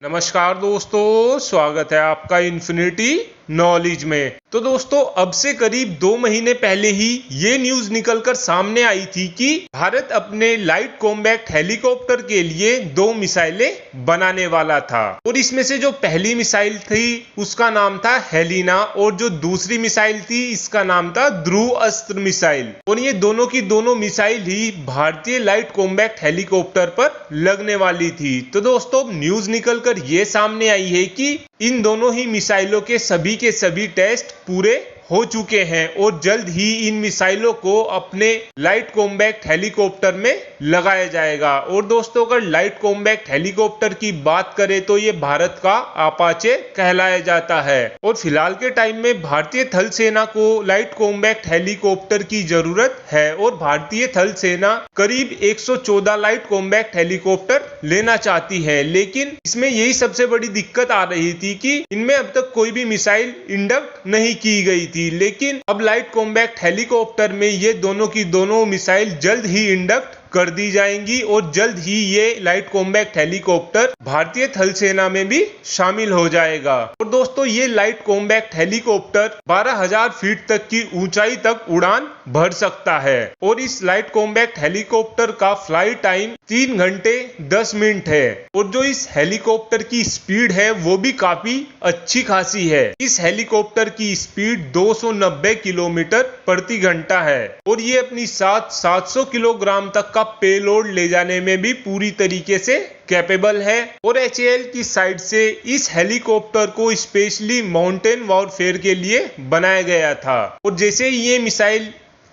नमस्कार दोस्तों, स्वागत है आपका इन्फिनिटी नॉलेज में। तो दोस्तों, अब से करीब 2 महीने पहले ही ये न्यूज निकलकर सामने आई थी कि भारत अपने लाइट कॉम्बैट हेलीकॉप्टर के लिए 2 मिसाइलें बनाने वाला था। और इसमें से जो पहली मिसाइल थी उसका नाम था हेलिना, और जो दूसरी मिसाइल थी इसका नाम था ध्रुव अस्त्र मिसाइल। और ये दोनों की दोनों मिसाइल ही भारतीय लाइट कॉम्बैट हेलीकॉप्टर पर लगने वाली थी। तो दोस्तों, न्यूज निकलकर ये सामने आई है कि इन दोनों ही मिसाइलों के सभी टेस्ट पूरे हो चुके हैं और जल्द ही इन मिसाइलों को अपने लाइट कॉम्बैट हेलीकॉप्टर में लगाया जाएगा। और दोस्तों, अगर लाइट कॉम्बैट हेलीकॉप्टर की बात करें तो ये भारत का अपाचे कहलाया जाता है। और फिलहाल के टाइम में भारतीय थल सेना को लाइट कॉम्बैट हेलीकॉप्टर की जरूरत है और भारतीय थल सेना करीब 114 लाइट कॉम्बैट हेलीकॉप्टर लेना चाहती है। लेकिन इसमें यही सबसे बड़ी दिक्कत आ रही थी कि इनमें अब तक कोई भी मिसाइल इंडक्ट नहीं की गई थी। लेकिन अब लाइट कॉम्बैट हेलीकॉप्टर में ये दोनों की दोनों मिसाइल जल्द ही इंडक्ट कर दी जाएंगी और जल्द ही ये लाइट कॉम्बैट हेलीकॉप्टर भारतीय थल सेना में भी शामिल हो जाएगा। और दोस्तों, ये लाइट कॉम्बैट हेलीकॉप्टर 12,000 फीट तक की ऊंचाई तक उड़ान भर सकता है। और इस लाइट कॉम्बैट हेलीकॉप्टर का फ्लाइट टाइम 3 घंटे 10 मिनट है। और जो इस हेलीकॉप्टर की स्पीड है वो भी काफी अच्छी खासी है। इस हेलीकॉप्टर की स्पीड 290 किलोमीटर प्रति घंटा है और ये अपनी 700 किलोग्राम तक का पेलोड ले जाने में भी पूरी तरीके से कैपेबल है। और HAL की साइड से इस हेलीकॉप्टर को स्पेशली माउंटेन वॉरफेयर के लिए बनाया गया था। और जैसे ही ये मिसाइल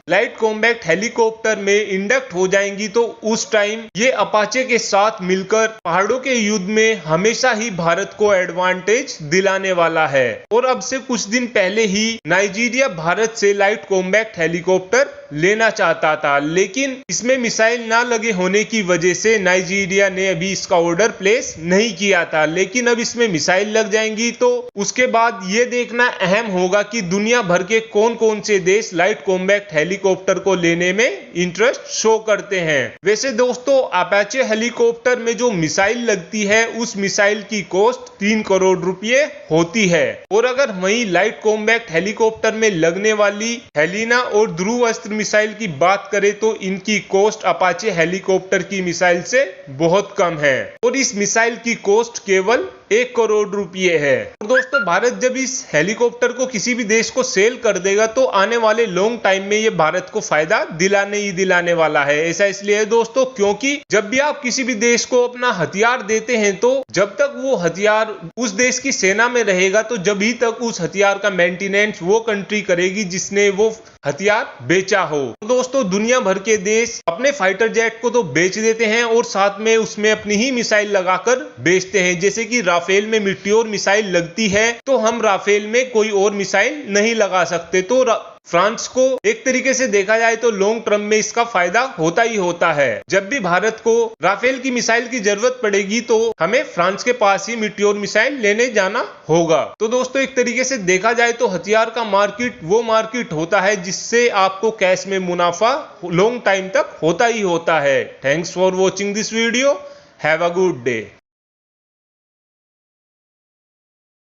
लाइट कॉम्बैट हेलीकॉप्टर में इंडक्ट हो जाएंगी तो उस टाइम ये अपाचे के साथ मिलकर पहाड़ों के युद्ध में हमेशा ही भारत को एडवांटेज दिलाने वाला है। और अब से कुछ दिन पहले ही नाइजीरिया भारत से लाइट कॉम्बैट हेलीकॉप्टर लेना चाहता था, लेकिन इसमें मिसाइल ना लगे होने की वजह से नाइजीरिया ने अभी इसका ऑर्डर प्लेस नहीं किया था। लेकिन अब इसमें मिसाइल लग जाएंगी तो उसके बाद ये देखना अहम होगा कि दुनिया भर के कौन कौन से देश लाइट कॉम्बैट हेलीकॉप्टर को लेने में इंटरेस्ट शो करते हैं। वैसे दोस्तों, अपाचे हेलीकॉप्टर में जो मिसाइल लगती है उस मिसाइल की कॉस्ट 3 करोड़ रुपए होती है। और अगर वही लाइट कॉम्बैट हेलीकॉप्टर में लगने वाली हेलिना और ध्रुव अस्त्र मिसाइल की बात करें तो इनकी कॉस्ट अपाचे हेलीकॉप्टर की मिसाइल से बहुत कम है और इस मिसाइल की कॉस्ट केवल 1 करोड़ रुपए है। और दोस्तों, भारत जब इस हेलीकॉप्टर को किसी भी देश को सेल कर देगा तो आने वाले लॉन्ग टाइम में ये भारत को फायदा दिलाने ही दिलाने वाला है। ऐसा इसलिए है दोस्तों क्योंकि जब भी आप किसी भी देश को अपना हथियार देते हैं तो जब तक वो हथियार उस देश की सेना में रहेगा तो जब ही तक उस हथियार का मेंटेनेंस वो कंट्री करेगी जिसने वो हथियार बेचा हो। तो दोस्तों, दुनिया भर के देश अपने फाइटर जेट को तो बेच देते हैं और साथ में उसमें अपनी ही मिसाइल लगाकर बेचते हैं। जैसे कि राफेल में मिट्योर मिसाइल लगती है तो हम राफेल में कोई और मिसाइल नहीं लगा सकते। तो फ्रांस को एक तरीके से देखा जाए तो लॉन्ग टर्म में इसका फायदा होता ही होता है। जब भी भारत को राफेल की मिसाइल की जरूरत पड़ेगी तो हमें फ्रांस के पास ही मिट्योर मिसाइल लेने जाना होगा। तो दोस्तों, एक तरीके से देखा जाए तो हथियार का मार्केट वो मार्केट होता है जिससे आपको कैश में मुनाफा लॉन्ग टाइम तक होता ही होता है। Thanks for watching this video. Have a good day.